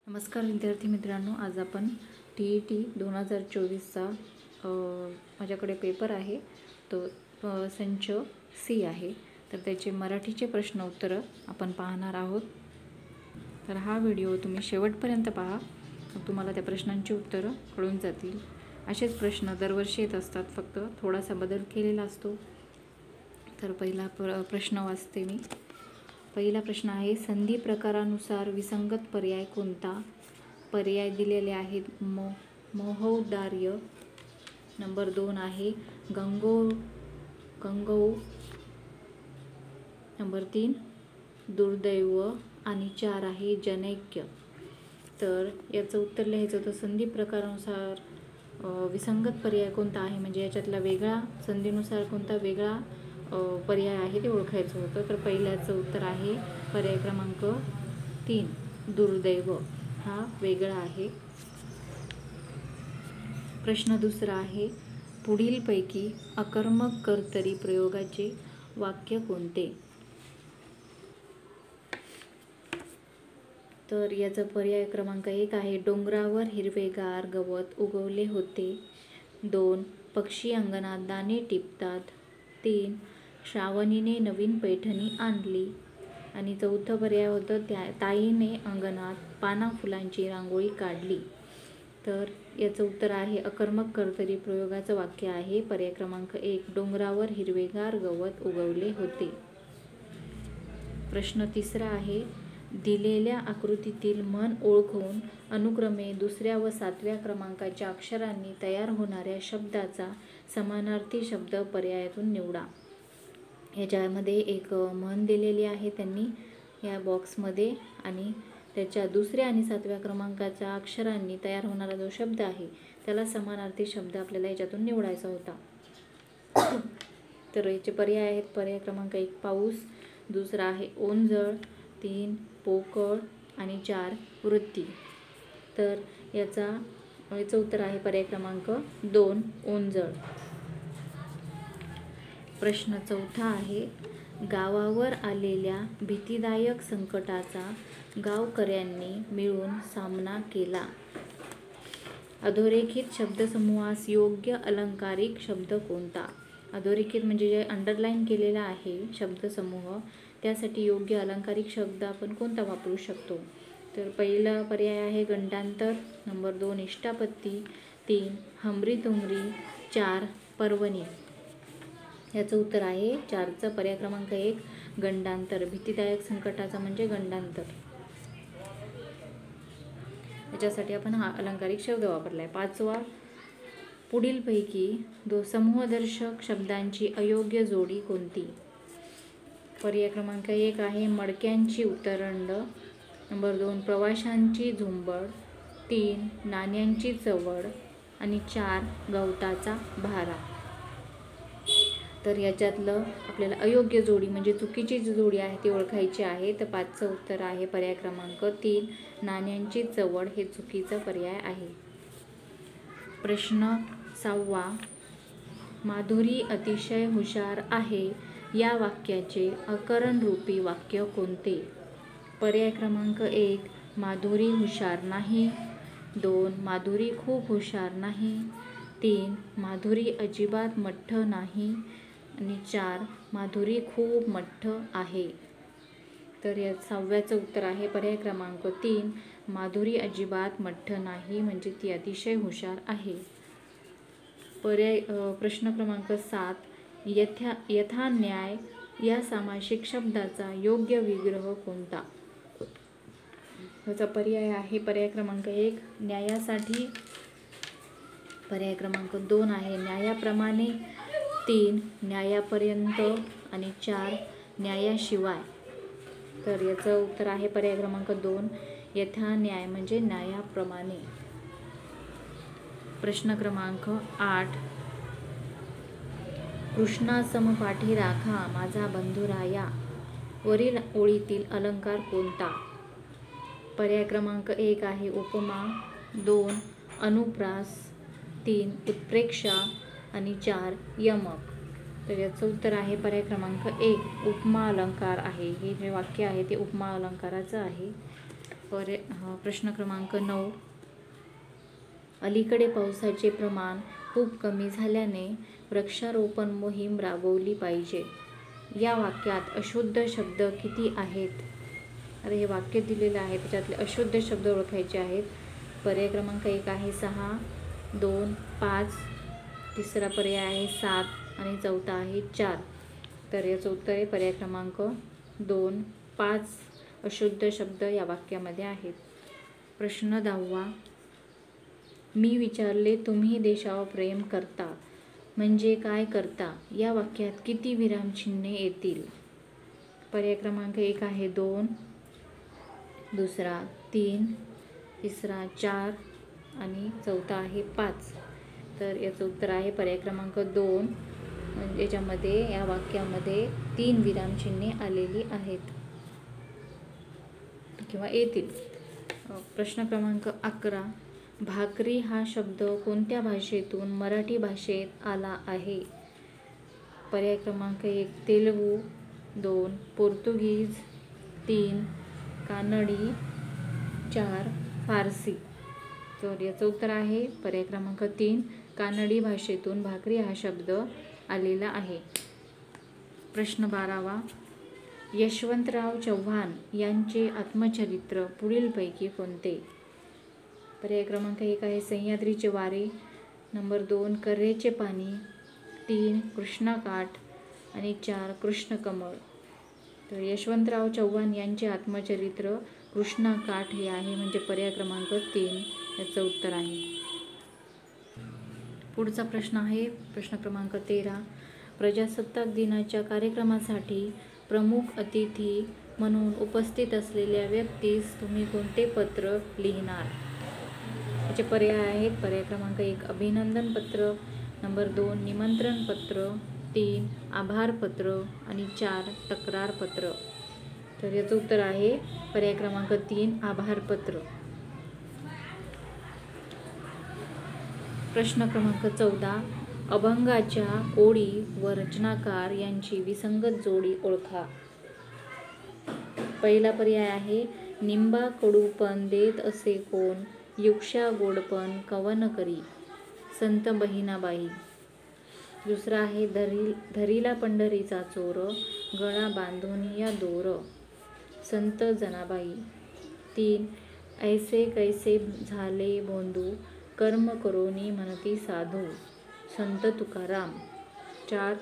नमस्कार विद्यार्थी मित्रांनो, आज आपण TET 2024चा माझ्याकडे पेपर आहे तो संच C आहे. तर त्याचे मराठीचे प्रश्न उत्तरं आपण पाहणार आहोत. तर हा व्हिडिओ तुम्ही शेवटपर्यंत पहा, मग तुम्हाला त्या प्रश्नांची उत्तरं कळून जातील. असेच प्रश्न दरवर्षी येत असतात, फक्त थोडासा बदल केलेला असतो. तर पहिला प्रश्न वाचते मी. पहिला प्रश्न आहे, संधी प्रकारानुसार विसंगत पर्याय कोणता? पर्याय दिलेले आहेत. महोदार्य. नंबर 2 आहे गंगो. नंबर 3 दुर्दैव आणि 4 आहे जनैक्य. तर याचं उत्तर लिहायचं होतं, संधी प्रकारानुसार विसंगत पर्याय कोणता आहे, म्हणजे याच्यातला वेगळा संधीनुसार कोणता वेगळा पर्याय आहे ते ओळखायचं होतं. तर पहिल्याचं उत्तर आहे पर्याय क्रमांक 3 दुर्दैव हा वेगळा आहे. प्रश्न दुसरा आहे, पुढीलपैकी अकर्मक कर्तरी प्रयोगाचे वाक्य कोणते? तर याचा पर्याय क्रमांक 1 आहे डोंगरावर हिरवेगार गवत उगवले होते. 2 पक्षी अंगणात दाणे टिपतात. 3 श्रावणीने नवीन पैठणी आणली. आणि चौथं पर्याय होतं ताईने अंगणात पाना फुलांची रांगोळी काढली. तर याचं उत्तर आहे अकर्मक कर्तरी प्रयोगाचं वाक्य आहे पर्याय क्रमांक 1 डोंगरावर हिरवेगार गवत उगवले होते. प्रश्न तिसरा आहे, दिलेल्या आकृतीतील म्हण ओळखून अनुक्रमे 2ऱ्या व 7व्या क्रमांकाच्या अक्षरांनी तयार होणाऱ्या शब्दाचा समानार्थी शब्द पर्यायातून निवडा. याच्यामध्ये एक म्हण दिलेली आहे त्यांनी या बॉक्समध्ये, आणि त्याच्या 2ऱ्या आणि 7व्या क्रमांकाच्या अक्षरांनी तयार होणारा जो शब्द आहे त्याला समानार्थी शब्द आपल्याला याच्यातून निवडायचा होता. तर याचे पर्याय आहेत पर्याय क्रमांक 1 पाऊस, दुसरा आहे ओंजळ, 3 पोकळ आणि 4 वृत्ती. तर याचं उत्तर आहे पर्याय क्रमांक 2 ओंजळ. प्रश्न चौथा आहे, गावावर आलेल्या भीतीदायक संकटाचा गावकऱ्यांनी मिळून सामना केला. अधोरेखित शब्दसमूहास योग्य अलंकारिक शब्द कोणता? अधोरेखित म्हणजे जे अंडरलाईन केलेला आहे शब्दसमूह, त्यासाठी योग्य अलंकारिक शब्द आपण कोणता वापरू शकतो? तर पहिला पर्याय आहे गंडांतर. नंबर 2 इष्टापत्ती. 3 हमरी तुमरी. 4 पर्वणी. याचं उत्तर आहे 4चं पर्याय क्रमांक 1 गंडांतर. भीतीदायक संकटाचा म्हणजे गंडांतर, याच्यासाठी आपण हा अलंकारिक शब्द वापरलाय. 5वा, पुढीलपैकी समूहदर्शक शब्दांची अयोग्य जोडी कोणती? पर्याय क्रमांक 1 आहे मडक्यांची उतरंड. नंबर 2 प्रवाशांची झुंबड. 3 नाण्यांची चवड आणि 4 गवताचा भारा. तर याच्यातलं आपल्याला अयोग्य जोडी म्हणजे चुकीची जी जोडी आहे ती ओळखायची आहे. तर 5चं उत्तर आहे पर्याय क्रमांक 3 नाण्यांची चवड हे चुकीचा पर्याय आहे. प्रश्न 6वा, माधुरी अतिशय हुशार आहे या वाक्याचे अकरणरूपी वाक्य कोणते? पर्याय क्रमांक 1 माधुरी हुशार नाही. 2 माधुरी खूप हुशार नाही. 3 माधुरी अजिबात मठ्ठ नाही. आणि 4 माधुरी खूप मठ्ठ आहे. तर या 6व्याचं उत्तर आहे पर्याय क्रमांक 3 माधुरी अजिबात मठ्ठ नाही, म्हणजे ती अतिशय हुशार आहे. प्रश्न क्रमांक 7 यथान्याय या सामासिक शब्दाचा योग्य विग्रह कोणता? याचा पर्याय आहे पर्याय क्रमांक 1 न्यायासाठी. पर्याय क्रमांक 2 आहे न्यायाप्रमाणे. 3 न्यायापर्यंत आणि 4 न्यायाशिवाय. तर याचं उत्तर आहे पर्याय क्रमांक 2 यथान्याय म्हणजे न्यायाप्रमाणे. प्रश्न क्रमांक 8 कृष्णासम पाठी राखा माझा बंधुराया वरील ओळीतील अलंकार कोणता? पर्याय क्रमांक 1 आहे उपमा. 2 अनुप्रास. 3 उत्प्रेक्षा आणि 4 यमक. तर याचं उत्तर आहे पर्याय क्रमांक 1 उपमा अलंकार आहे. हे जे वाक्य आहे ते उपमा अलंकाराचं आहे. प्रश्न क्रमांक 9. अलीकडे पावसाचे प्रमाण खूप कमी झाल्याने वृक्षारोपण मोहीम राबवली पाहिजे. या वाक्यात अशुद्ध शब्द किती आहेत? अरे हे वाक्य दिलेलं आहे, त्याच्यातले अशुद्ध शब्द ओळखायचे आहेत. पर्याय क्रमांक 1 आहे 6, 2, 5, तिसरा पर्याय आहे 7 आणि चौथा आहे 4. तर याचं उत्तर आहे पर्याय क्रमांक 2, 5 अशुद्ध शब्द या वाक्यामध्ये आहेत. प्रश्न 10. मी विचारले तुम्ही देशावर प्रेम करता म्हणजे काय करता? या वाक्यात किती विरामचिन्हे येतील? पर्याय क्रमांक 1 आहे 2, दुसरा 3, तिसरा 4 आणि चौथा आहे 5. तर याचं उत्तर आहे पर्याय क्रमांक 2. म्हणजे याच्यामध्ये या वाक्यामध्ये 3 विरामचिन्हे आलेली आहेत किंवा येतील. प्रश्न क्रमांक 11. भाकरी हा शब्द कोणत्या भाषेतून मराठी भाषेत आला आहे? पर्याय क्रमांक 1 तेलुगू, 2 पोर्तुगीज, 3 कानडी, 4 फारसी. तर याचं उत्तर आहे पर्याय क्रमांक 3 कानडी भाषेतून भाकरी हा शब्द आलेला आहे. प्रश्न 12. यशवंतराव चव्हाण यांचे आत्मचरित्र पुढीलपैकी कोणते? पर्याय क्रमांक 1 आहे सह्याद्रीचे वारे, नंबर 2 कऱ्हेचे पाणी, 3 कृष्णाकाठ आणि 4 कृष्णकमळ. तर यशवंतराव चव्हाण यांचे आत्मचरित्र कृष्णाकाठ हे आहे, म्हणजे पर्याय क्रमांक 3 याचं उत्तर आहे. पुढचा प्रश्न आहे प्रश्न क्रमांक 13. प्रजासत्ताक दिनाच्या कार्यक्रमासाठी प्रमुख अतिथी म्हणून उपस्थित असलेल्या व्यक्तीस तुम्ही कोणते पत्र लिहिणार? याचे पर्याय आहेत. पर्याय क्रमांक 1 अभिनंदन पत्र, नंबर 2 निमंत्रण पत्र, 3 आभार पत्र आणि 4 तक्रार पत्र. तर याचं उत्तर आहे पर्याय क्रमांक 3 आभार पत्र. प्रश्न क्रमांक 14. अभंगाच्या ओळी व रचनाकार यांची विसंगत जोडी ओळखा. पहिला पर्याय आहे निंबा कडूपण देत असे कोण, युक्षा गोडपण कवन करी, संत बहिणाबाई. दुसरा आहे धरीला पंढरीचा चोर, गळा बांधून या दोर, संत जनाबाई. 3 ऐसे कैसे झाले भोंदू, कर्म करोनी म्हणती साधू, संत तुकाराम. 4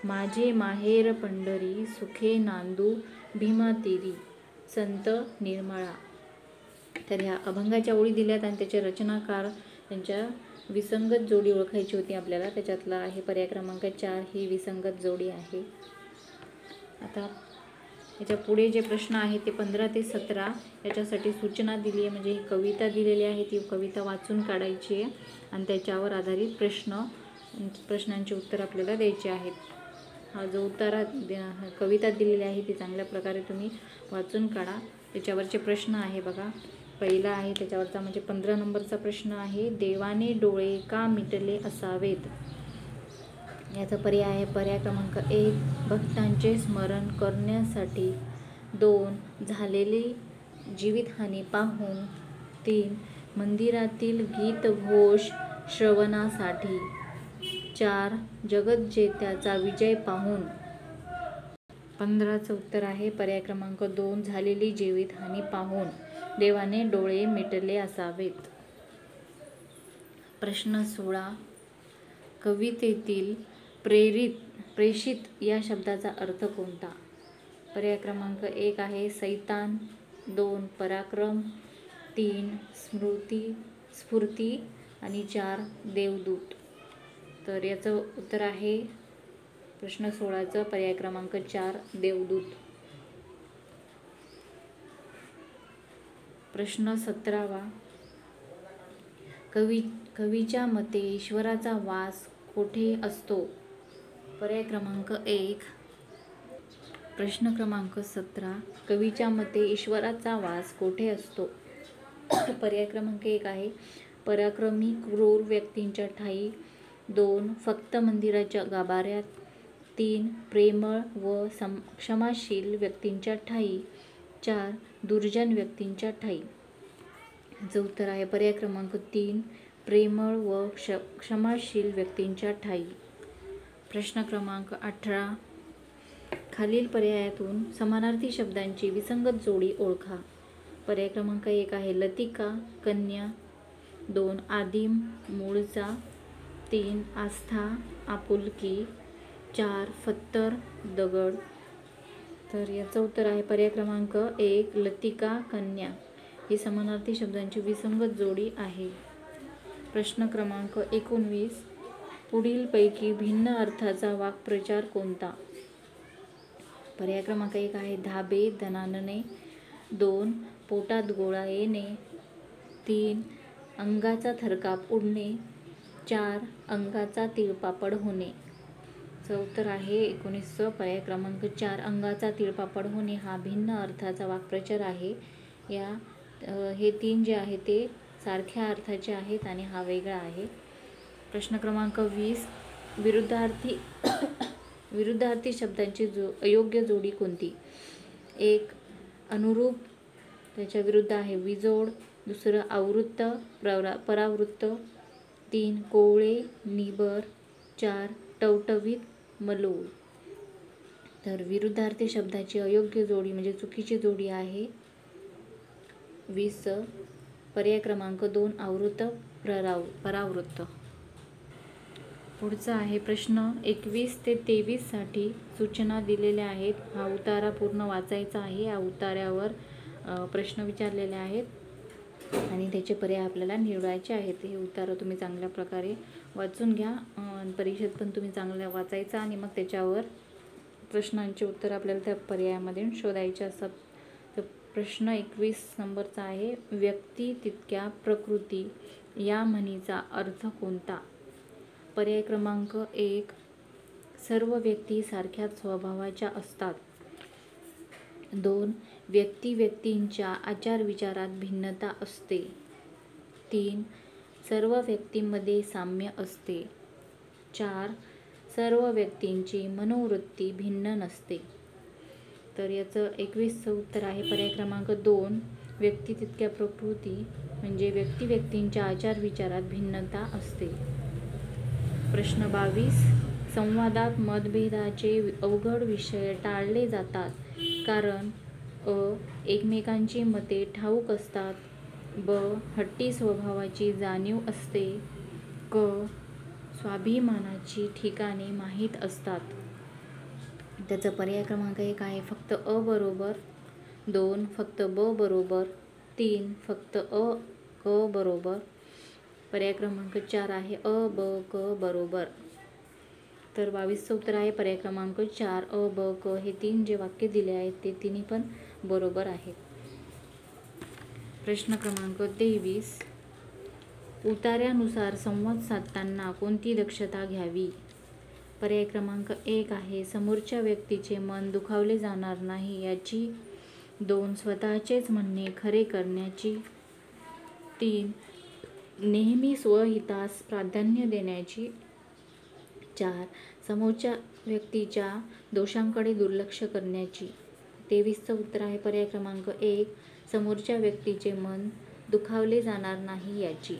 माझे माहेर पंढरी, सुखे नांदू भीमा तीरी, संत निर्मळा. तर ह्या अभंगाच्या ओळी दिल्यात आणि त्याचे रचनाकार त्यांच्या विसंगत जोडी ओळखायची होती आपल्याला. त्याच्यातला आहे पर्याय क्रमांक 4 ही विसंगत जोडी आहे. आता याच्या पुढे जे प्रश्न आहेत ते 15 ते 17 याच्यासाठी सूचना दिली आहे, म्हणजे ही कविता दिलेली आहे, ती कविता वाचून काढायची आहे आणि त्याच्यावर आधारित प्रश्नांची उत्तर आपल्याला द्यायची आहेत. हा जो कविता दिलेली आहे ती चांगल्या प्रकारे तुम्ही वाचून काढा. त्याच्यावरचे प्रश्न आहे बघा. पहिला आहे त्याच्यावरचा म्हणजे 15 नंबरचा प्रश्न आहे देवाने डोळे का मिटले असावेत? याचा पर्याय आहे पर्याय क्रमांक 1 भक्तांचे स्मरण करण्यासाठी, 2 झालेली जीवितहानी पाहून, 3 मंदिरातील गीत घोष श्रवणासाठी, 4 जगज्जेत्याचा विजय पाहून. 15चं उत्तर आहे पर्याय क्रमांक 2 झालेली जीवितहानी पाहून देवाने डोळे मिटले असावेत. प्रश्न 16. कवितेतील प्रेषित या शब्दाचा अर्थ कोणता? पर्याय क्रमांक 1 आहे सैतान, 2 पराक्रम, 3 स्फूर्ती आणि 4 देवदूत. तर याचं उत्तर आहे प्रश्न 16चं पर्याय क्रमांक 4 देवदूत. प्रश्न 17. कवीच्या मते ईश्वराचा वास कोठे असतो? पर्याय क्रमांक 1. प्रश्न क्रमांक 17. कवीच्या मते ईश्वराचा वास कोठे असतो? पर्याय क्रमांक 1 आहे पराक्रमी क्रूर व्यक्तींच्या ठायी, 2 फक्त मंदिराच्या गाभाऱ्यात, 3 प्रेमळ व क्षमाशील व्यक्तींच्या ठायी, 4 दुर्जन व्यक्तींच्या ठायी. याचं उत्तर आहे पर्याय क्रमांक 3, प्रेमळ व क्षमाशील व्यक्तींच्या ठायी. प्रश्न क्रमांक 18, खालील पर्यायातून समानार्थी शब्दांची विसंगत जोडी ओळखा. पर्याय क्रमांक 1 आहे लतिका, कन्या. 2 आदिम, मूळचा. 3 आस्था, आपुलकी. 4 फत्तर, दगड. तर याचं उत्तर आहे पर्याय क्रमांक 1, लतिका, कन्या ही समानार्थी शब्दांची विसंगत जोडी आहे. प्रश्न क्रमांक 19, पुढीलपैकी भिन्न अर्थाचा वाक्प्रचार कोणता? पर्याय क्रमांक 1 आहे धाबे, दणाणणे. 2 पोटात गोळा येणे. 3 अंगाचा थरकाप उडणे. 4 अंगाचा तिळपापड होणे. उत्तर आहे 19 पर्याय क्रमांक 4, अंगाचा तिळपापड होणे हा भिन्न अर्थाचा वाक्प्रचार आहे. हे 3 जे आहे ते सारख्या अर्थाचे आहेत आणि हा वेगळा आहे. प्रश्न क्रमांक 20, विरुद्धार्थी शब्दांची अयोग्य जोडी कोणती? 1 अनुरूप, त्याच्या विरुद्ध आहे विजोड. 2 आवृत्त, परावृत्त. 3 कोवळे, निबर. 4 टवटवीत, मलोळ. तर विरुद्धार्थी शब्दाची अयोग्य जोडी म्हणजे चुकीची जोडी आहे 20 पर्याय क्रमांक 2 आवृत्त, परावृत्त. पुढचा आहे प्रश्न 21 ते 23 साठी सूचना दिलेल्या आहेत. हा उतारा पूर्ण वाचायचा आहे. या उतार्यावर प्रश्न विचारलेले आहेत आणि त्याचे पर्याय आपल्याला निवडायचे आहेत. हे उतारा तुम्ही चांगल्या प्रकारे वाचून घ्या. परीक्षेत पण तुम्ही चांगलं वाचायचं आणि मग त्याच्यावर प्रश्नांचे उत्तर आपल्याला त्या पर्यायामध्ये शोधायचे असतात. तर प्रश्न 21 नंबरचा आहे व्यक्ती तितक्या प्रकृती या म्हणीचा अर्थ कोणता? पर्याय क्रमांक 1 सर्व व्यक्ती सारख्याच स्वभावाच्या असतात. 2 व्यक्तींच्या आचारविचारात भिन्नता असते. 3 सर्व व्यक्तींमध्ये साम्य असते. 4 सर्व व्यक्तींची मनोवृत्ती भिन्न नसते. तर याचं 21चं उत्तर आहे पर्याय क्रमांक 2 व्यक्ती तितक्या प्रकृती म्हणजे व्यक्तींच्या आचारविचारात भिन्नता असते. प्रश्न 22 संवादात मतभेदाचे अवघड विषय टाळले जातात कारण अ एकमेकांची मते ठाऊक असतात. ब हट्टी स्वभावाची जाणीव असते. क स्वाभिमानाची ठिकाणे माहीत असतात. त्याचा पर्याय क्रमांक 1 आहे फक्त अ बरोबर. 2 फक्त ब बरोबर. 3 फक्त अ क बरोबर. पर्याय क्रमांक 4 आहे अ ब क बरोबर. तर 22चं उत्तर आहे पर्याय क्रमांक 4 अ ब क हे 3 जे वाक्य दिले आहेत ते तिन्ही पण बरोबर आहेत. प्रश्न क्रमांक 23 उतार्यानुसार संवाद साधताना कोणती दक्षता घ्यावी? पर्याय क्रमांक 1 आहे समोरच्या व्यक्तीचे मन दुखावले जाणार नाही याची. 2 स्वतःचेच म्हणणे खरे करण्याची. 3 नेहमी स्वहितास प्राधान्य देण्याची. 4 समोरच्या व्यक्तीच्या दोषांकडे दुर्लक्ष करण्याची. 23चं उत्तर आहे पर्याय क्रमांक 1 समोरच्या व्यक्तीचे मन दुखावले जाणार नाही याची.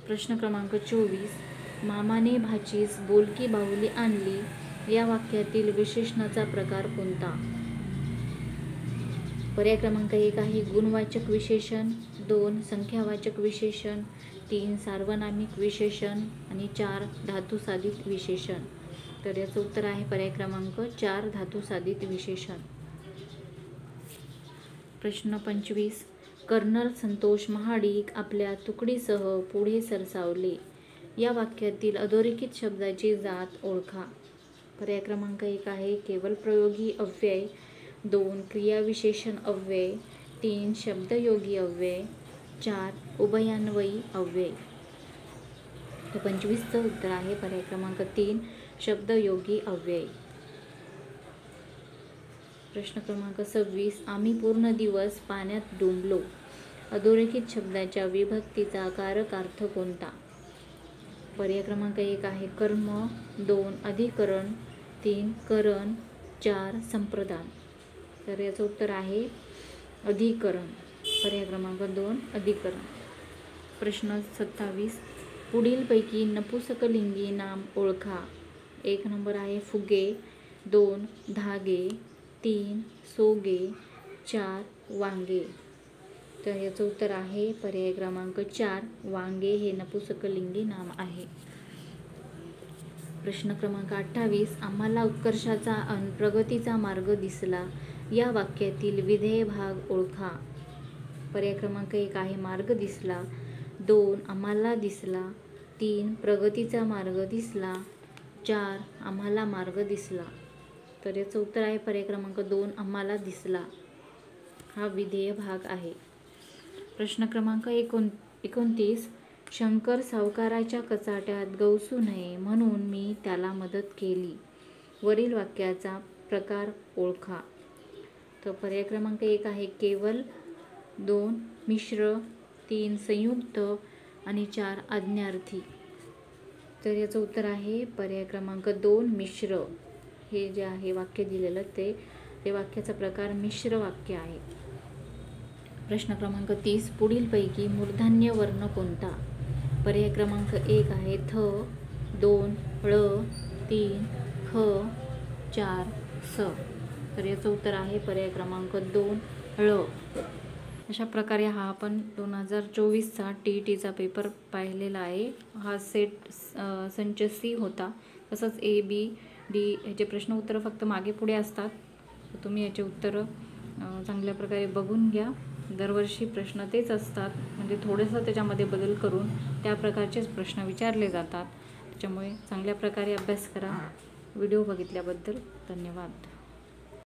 प्रश्न क्रमांक 24 मामाने भाचीस बोलकी बाहुली आणली या वाक्यातील विशेषणाचा प्रकार कोणता? पर्याय क्रमांक 1 आहे गुणवाचक विशेषण. 2 संख्यावाचक विशेषण. 3 सार्वनामिक विशेषण आणि 4 धातुसाधित विशेषण. तर याचं उत्तर आहे पर्याय क्रमांक 4 धातुसाधित विशेषण. प्रश्न 25 कर्नल संतोष महाडिक आपल्या तुकडीसह पुढे सरसावले या वाक्यातील अधोरेखित शब्दाची जात ओळखा. पर्याय क्रमांक 1 आहे केवलप्रयोगी अव्यय. 2 क्रियाविशेषण अव्यय. 3 शब्दयोगी अव्यय. 4 उभयान्वयी अव्यय. तर 25चं उत्तर आहे पर्याय क्रमांक 3 शब्दयोगी अव्यय. प्रश्न क्रमांक 26 आम्ही पूर्ण दिवस पाण्यात डुंबलो अधोरेखित शब्दाच्या विभक्तीचा कारकार्थ कोणता? पर्याय क्रमांक 1 आहे कर्म. 2 अधिकरण. 3 करण. 4 संप्रदान. तर याचं उत्तर आहे अधिकरण. पर्याय क्रमांक 2 अधिकरण. प्रश्न 27. पुढीलपैकी नपुसकलिंगी नाम ओळखा. 1 नंबर आहे फुगे, 2 धागे, 3 सोगे, 4 वांगे. तर याचं उत्तर आहे पर्याय क्रमांक 4 वांगे हे नपुसकलिंगी नाम आहे. प्रश्न क्रमांक 28. आम्हाला उत्कर्षाचा अन प्रगतीचा मार्ग दिसला. या वाक्यातील विधेय भाग ओळखा. पर्याय क्रमांक 1 आहे मार्ग दिसला, 2 आम्हाला दिसला, 3 प्रगतीचा मार्ग दिसला, 4 आम्हाला मार्ग दिसला. तर याचं उत्तर आहे पर्याय क्रमांक 2 आम्हाला दिसला हा विधेय भाग आहे. प्रश्न क्रमांक 29. शंकर सावकाराच्या कचाट्यात गवसू नये म्हणून मी त्याला मदत केली. वरील वाक्याचा प्रकार ओळखा. तर पर्याय क्रमांक 1 आहे केवल, 2 मिश्र, 3 संयुक्त आणि 4 आज्ञार्थी. तर याचं उत्तर आहे पर्याय क्रमांक 2 मिश्र. हे जे आहे वाक्य दिलेलं ते वाक्याचा प्रकार मिश्र वाक्य आहे. प्रश्न क्रमांक 30. पुढीलपैकी मूर्धन्य वर्ण कोणता. पर्याय क्रमांक 1 आहे थ, 2 ळ, 3 ख, 4 स. तर याचं उत्तर आहे पर्याय क्रमांक 2 ळ. अशा प्रकारे हा आपण 2024चा TETचा पेपर पाहिलेला आहे. हा सेट संच C होता. तसंच A, B, D ह्याचे प्रश्न उत्तरं फक्त मागे पुढे असतात. तुम्ही याचे उत्तरं चांगल्या प्रकारे बघून घ्या. दरवर्षी प्रश्न तेच असतात, म्हणजे थोडंसं त्याच्यामध्ये बदल करून त्या प्रकारचेच प्रश्न विचारले जातात. त्याच्यामुळे चांगल्या प्रकारे अभ्यास करा. व्हिडिओ बघितल्याबद्दल धन्यवाद.